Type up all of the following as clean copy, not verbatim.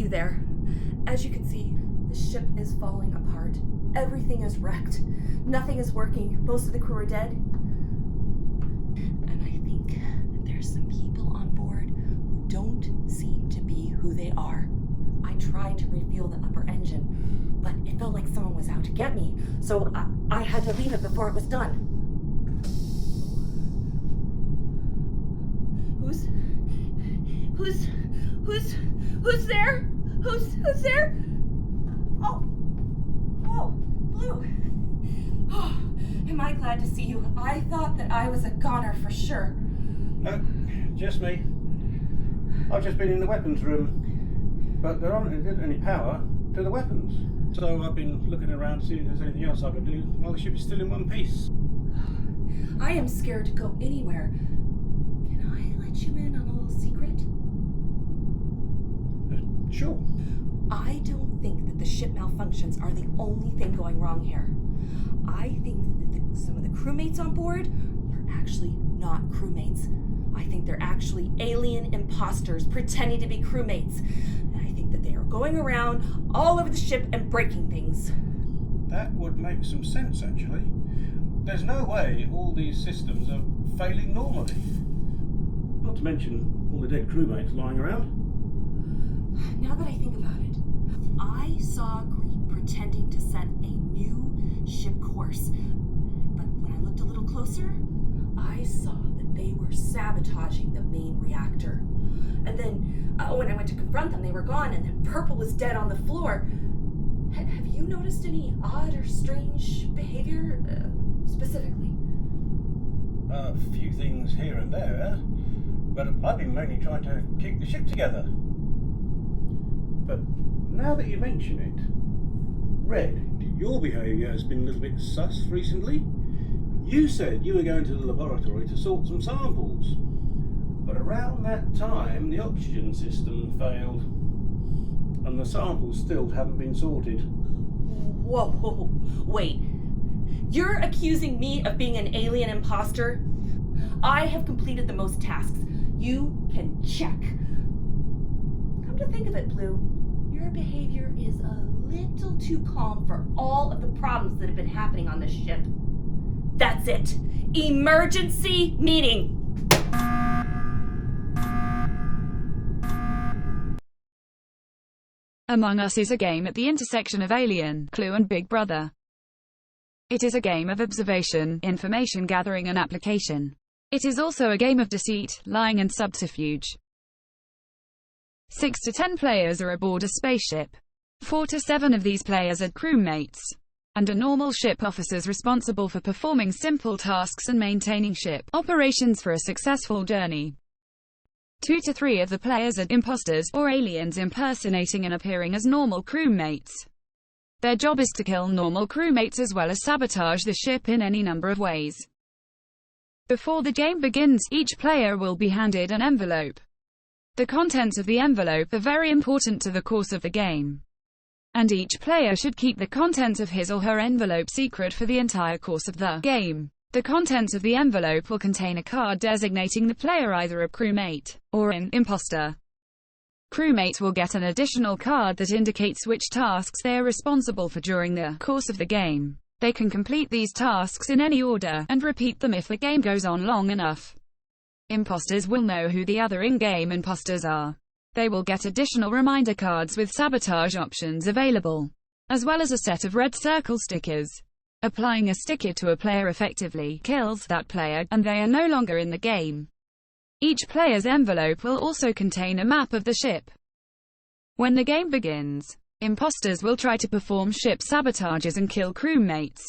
you there. As you can see, the ship is falling apart. Everything is wrecked. Nothing is working. Most of the crew are dead. And I think that there's some people on board who don't seem to be who they are. I tried to refuel the upper engine, but it felt like someone was out to get me, so I had to leave it before it was done. Who's there? Who's there? Oh, Blue. Oh, am I glad to see you? I thought that I was a goner for sure. No, just me. I've just been in the weapons room, but there aren't any power to the weapons. So I've been looking around to see if there's anything else I can do while the ship is still in one piece. I am scared to go anywhere. Can I let you in on a little secret? Sure. I don't think that the ship malfunctions are the only thing going wrong here. I think that some of the crewmates on board are actually not crewmates. I think they're actually alien imposters pretending to be crewmates. And I think that they are going around all over the ship and breaking things. That would make some sense, actually. There's no way all these systems are failing normally. Not to mention all the dead crewmates lying around. Now that I think about it, I saw Greed pretending to set a new ship course. But when I looked a little closer, I saw that they were sabotaging the main reactor. And then when I went to confront them, they were gone, and then Purple was dead on the floor. Have you noticed any odd or strange behavior, specifically? A few things here and there, but I've been mainly trying to keep the ship together. But now that you mention it, Red, your behaviour has been a little bit sus recently. You said you were going to the laboratory to sort some samples, but around that time the oxygen system failed, and the samples still haven't been sorted. Whoa, wait. You're accusing me of being an alien imposter? I have completed the most tasks. You can check. Come to think of it, Blue, your behavior is a little too calm for all of the problems that have been happening on this ship. That's it. Emergency meeting. Among Us is a game at the intersection of Alien, Clue and Big Brother. It is a game of observation, information gathering and application. It is also a game of deceit, lying and subterfuge. 6 to 10 players are aboard a spaceship. 4 to 7 of these players are crewmates, and are normal ship officers responsible for performing simple tasks and maintaining ship operations for a successful journey. 2 to 3 of the players are imposters, or aliens impersonating and appearing as normal crewmates. Their job is to kill normal crewmates as well as sabotage the ship in any number of ways. Before the game begins, each player will be handed an envelope. The contents of the envelope are very important to the course of the game, and each player should keep the contents of his or her envelope secret for the entire course of the game. The contents of the envelope will contain a card designating the player either a crewmate or an imposter. Crewmates will get an additional card that indicates which tasks they are responsible for during the course of the game. They can complete these tasks in any order, and repeat them if the game goes on long enough. Imposters will know who the other in-game imposters are. They will get additional reminder cards with sabotage options available, as well as a set of red circle stickers. Applying a sticker to a player effectively kills that player, and they are no longer in the game. Each player's envelope will also contain a map of the ship. When the game begins, imposters will try to perform ship sabotages and kill crewmates,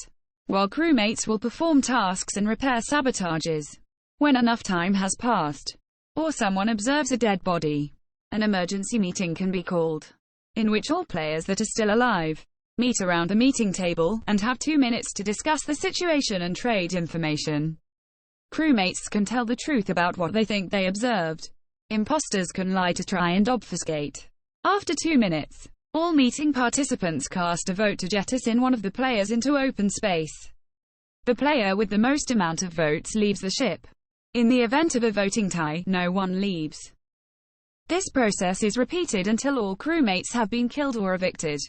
while crewmates will perform tasks and repair sabotages. When enough time has passed, or someone observes a dead body, an emergency meeting can be called, in which all players that are still alive meet around the meeting table, and have 2 minutes to discuss the situation and trade information. Crewmates can tell the truth about what they think they observed. Imposters can lie to try and obfuscate. After 2 minutes, all meeting participants cast a vote to jettison one of the players into open space. The player with the most amount of votes leaves the ship. In the event of a voting tie, no one leaves. This process is repeated until all crewmates have been killed or evicted.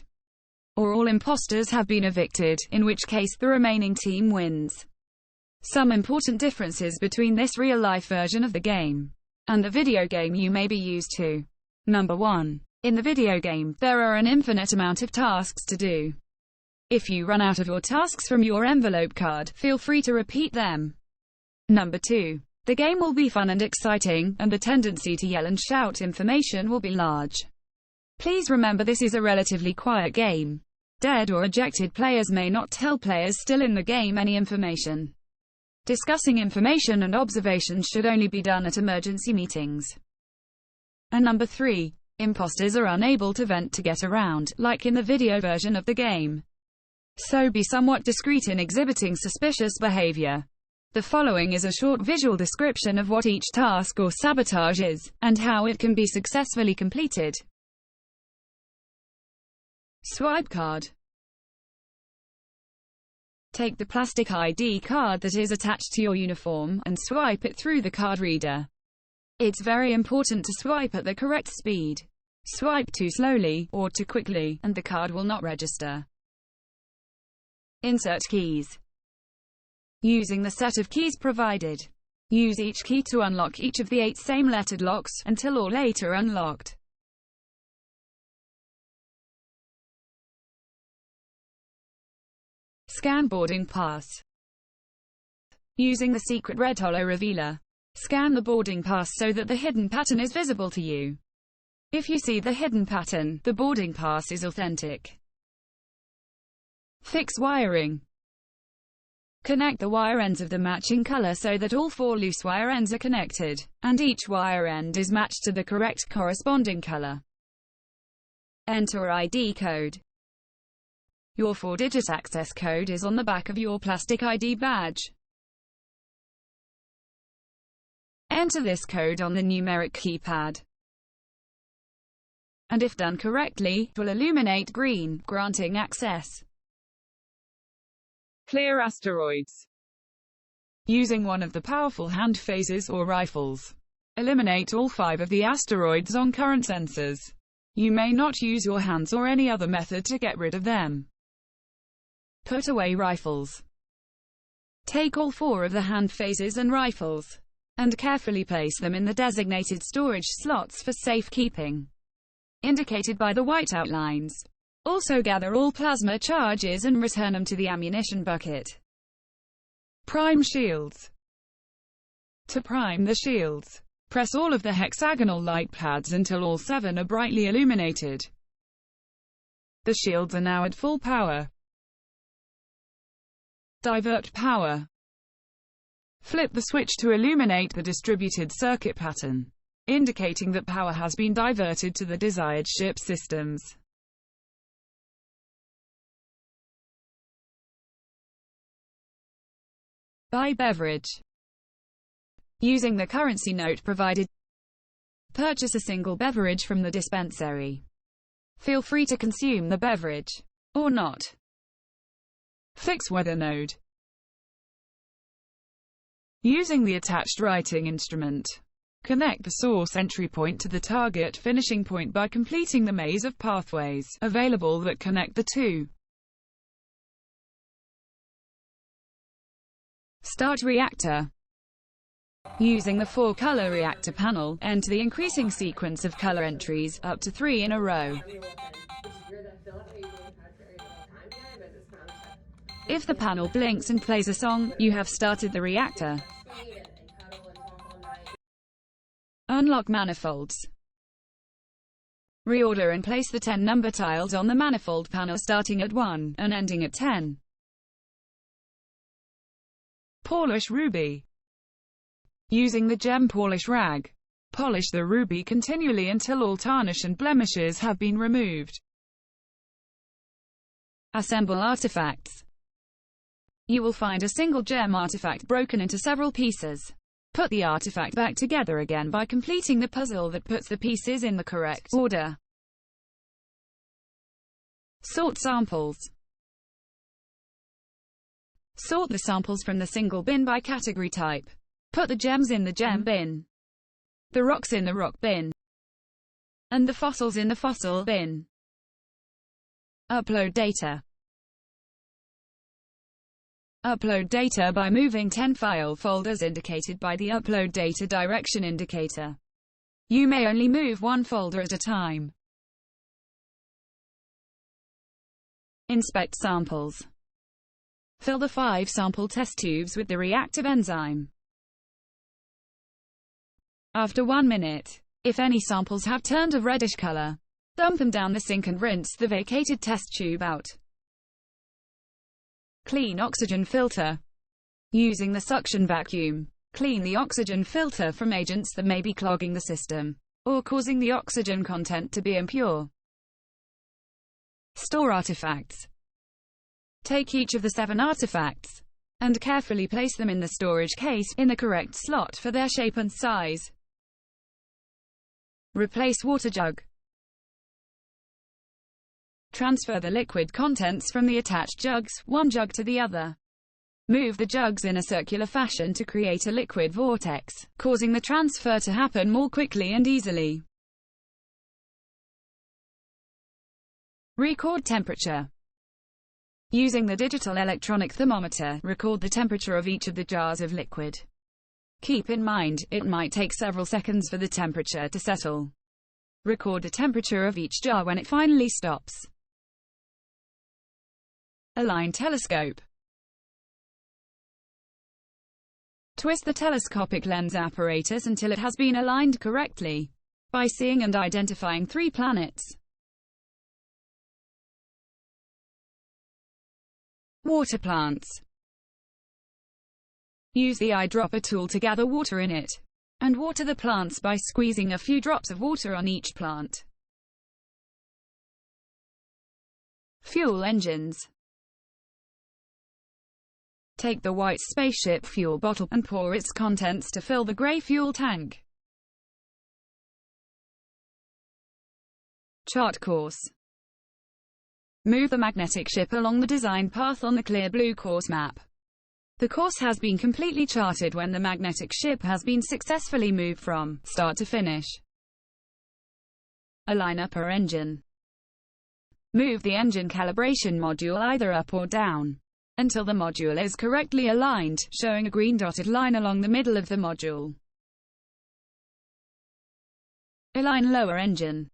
Or all imposters have been evicted, in which case the remaining team wins. Some important differences between this real-life version of the game and the video game you may be used to. Number 1. In the video game, there are an infinite amount of tasks to do. If you run out of your tasks from your envelope card, feel free to repeat them. Number 2. The game will be fun and exciting, and the tendency to yell and shout information will be large. Please remember this is a relatively quiet game. Dead or ejected players may not tell players still in the game any information. Discussing information and observations should only be done at emergency meetings. And number 3. Imposters are unable to vent to get around, like in the video version of the game. So be somewhat discreet in exhibiting suspicious behavior. The following is a short visual description of what each task or sabotage is, and how it can be successfully completed. Swipe card. Take the plastic ID card that is attached to your uniform, and swipe it through the card reader. It's very important to swipe at the correct speed. Swipe too slowly, or too quickly, and the card will not register. Insert keys. Using the set of keys provided. Use each key to unlock each of the 8 same-lettered locks, until all 8 are unlocked. Scan boarding pass. Using the secret red holo revealer. Scan the boarding pass so that the hidden pattern is visible to you. If you see the hidden pattern, the boarding pass is authentic. Fix wiring. Connect the wire ends of the matching color so that all 4 loose wire ends are connected, and each wire end is matched to the correct corresponding color. Enter ID code. Your 4-digit access code is on the back of your plastic ID badge. Enter this code on the numeric keypad. And if done correctly, it will illuminate green, granting access. Clear asteroids. Using one of the powerful hand phasers or rifles. Eliminate all 5 of the asteroids on current sensors. You may not use your hands or any other method to get rid of them. Put away rifles. Take all 4 of the hand phasers and rifles, and carefully place them in the designated storage slots for safekeeping, indicated by the white outlines. Also gather all plasma charges and return them to the ammunition bucket. Prime shields. To prime the shields, press all of the hexagonal light pads until all 7 are brightly illuminated. The shields are now at full power. Divert power. Flip the switch to illuminate the distributed circuit pattern, indicating that power has been diverted to the desired ship systems. Buy beverage. Using the currency note provided, purchase a single beverage from the dispensary. Feel free to consume the beverage, or not. Fix weather node. Using the attached writing instrument, connect the source entry point to the target finishing point by completing the maze of pathways available that connect the two. Start reactor. Using the 4-color reactor panel, enter the increasing sequence of color entries, up to 3 in a row. If the panel blinks and plays a song, you have started the reactor. Unlock manifolds. Reorder and place the 10 number tiles on the manifold panel starting at 1 and ending at 10. Polish ruby. Using the gem polish rag, polish the ruby continually until all tarnish and blemishes have been removed. Assemble artifacts. You will find a single gem artifact broken into several pieces. Put the artifact back together again by completing the puzzle that puts the pieces in the correct order. Sort samples. Sort the samples from the single bin by category type. Put the gems in the gem bin, the rocks in the rock bin, and the fossils in the fossil bin. Upload data. Upload data by moving 10 file folders indicated by the Upload Data Direction indicator. You may only move one folder at a time. Inspect samples. Fill the 5 sample test tubes with the reactive enzyme. After 1 minute, if any samples have turned a reddish color, dump them down the sink and rinse the vacated test tube out. Clean oxygen filter. Using the suction vacuum, clean the oxygen filter from agents that may be clogging the system, or causing the oxygen content to be impure. Store artifacts. Take each of the 7 artifacts, and carefully place them in the storage case, in the correct slot for their shape and size. Replace water jug. Transfer the liquid contents from the attached jugs, one jug to the other. Move the jugs in a circular fashion to create a liquid vortex, causing the transfer to happen more quickly and easily. Record temperature. Using the digital electronic thermometer, record the temperature of each of the jars of liquid. Keep in mind, it might take several seconds for the temperature to settle. Record the temperature of each jar when it finally stops. Align telescope. Twist the telescopic lens apparatus until it has been aligned correctly, by seeing and identifying 3 planets. Water plants. Use the eyedropper tool to gather water in it, and water the plants by squeezing a few drops of water on each plant. Fuel engines. Take the white spaceship fuel bottle and pour its contents to fill the gray fuel tank. Chart course. Move the magnetic ship along the designed path on the clear blue course map. The course has been completely charted when the magnetic ship has been successfully moved from start to finish. Align upper engine. Move the engine calibration module either up or down, until the module is correctly aligned, showing a green dotted line along the middle of the module. Align lower engine.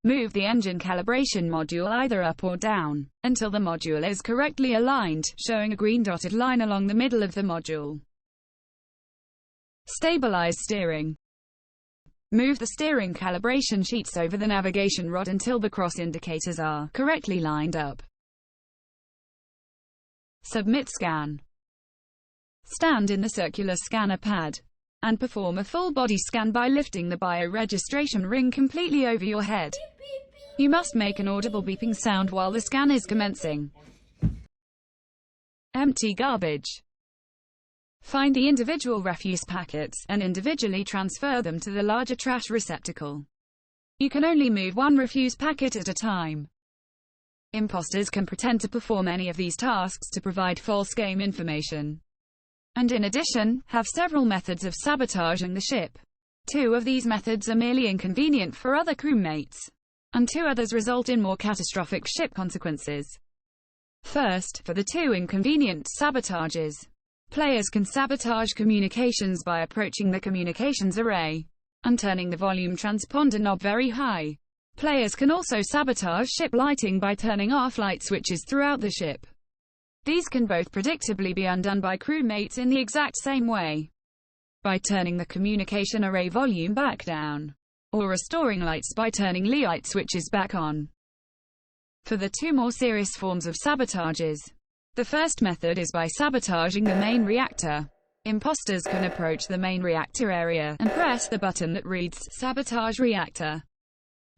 Move the engine calibration module either up or down, until the module is correctly aligned, showing a green dotted line along the middle of the module. Stabilize steering. Move the steering calibration sheets over the navigation rod until the cross indicators are correctly lined up. Submit scan. Stand in the circular scanner pad, and perform a full body scan by lifting the bioregistration ring completely over your head. You must make an audible beeping sound while the scan is commencing. Empty garbage. Find the individual refuse packets, and individually transfer them to the larger trash receptacle. You can only move one refuse packet at a time. Imposters can pretend to perform any of these tasks to provide false game information, and in addition, have several methods of sabotaging the ship. 2 of these methods are merely inconvenient for other crewmates, and 2 others result in more catastrophic ship consequences. First, for the 2 inconvenient sabotages, players can sabotage communications by approaching the communications array, and turning the volume transponder knob very high. Players can also sabotage ship lighting by turning off light switches throughout the ship. These can both predictably be undone by crewmates in the exact same way, by turning the communication array volume back down, or restoring lights by turning light switches back on. For the 2 more serious forms of sabotages, the first method is by sabotaging the main reactor. Imposters can approach the main reactor area and press the button that reads "Sabotage Reactor."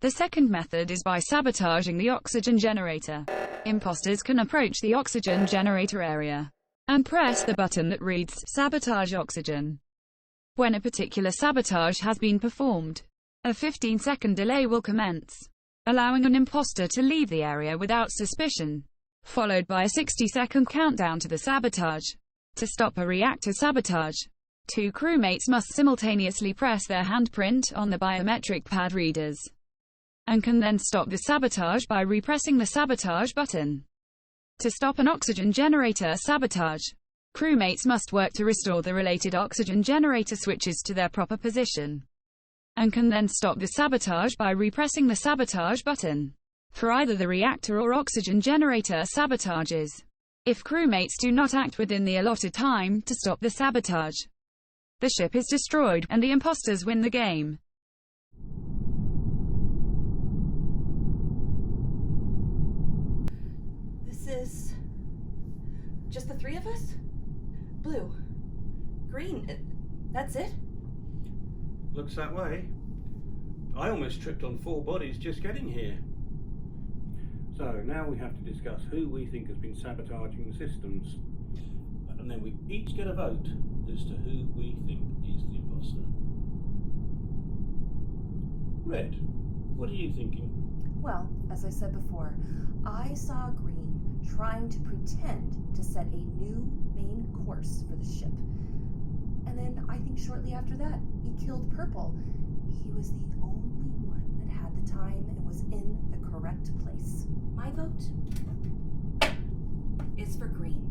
The second method is by sabotaging the oxygen generator. Imposters can approach the oxygen generator area and press the button that reads "Sabotage Oxygen." When a particular sabotage has been performed, a 15-second delay will commence, allowing an imposter to leave the area without suspicion, followed by a 60-second countdown to the sabotage. To stop a reactor sabotage, Two crewmates must simultaneously press their handprint on the biometric pad readers, and can then stop the sabotage by repressing the sabotage button. To stop an oxygen generator sabotage, crewmates must work to restore the related oxygen generator switches to their proper position, and can then stop the sabotage by repressing the sabotage button for either the reactor or oxygen generator sabotages. If crewmates do not act within the allotted time to stop the sabotage, the ship is destroyed, and the imposters win the game. This is just the three of us? Blue. Green. That's it? Looks that way. I almost tripped on 4 bodies just getting here. So now we have to discuss who we think has been sabotaging the systems. And then we each get a vote as to who we think is the imposter. Red, what are you thinking? Well, as I said before, I saw Green trying to pretend to set a new main course for the ship. And then I think shortly after that, he killed Purple. He was the only one that had the time and was in the correct place. My vote is for Green.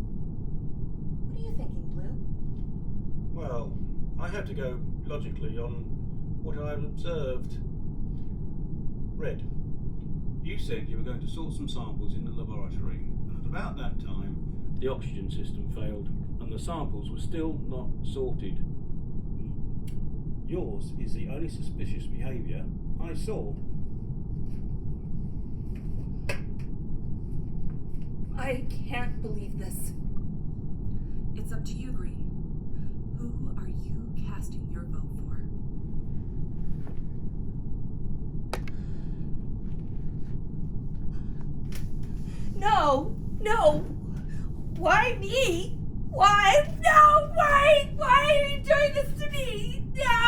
What are you thinking, Blue? Well, I have to go logically on what I've observed. Red, you said you were going to sort some samples in the laboratory, and at about that time, the oxygen system failed, and the samples were still not sorted. Yours is the only suspicious behaviour I saw. I can't believe this. It's up to you, Green. Who are you casting your vote for? No! Why me? Why? No! Why are you doing this to me? No!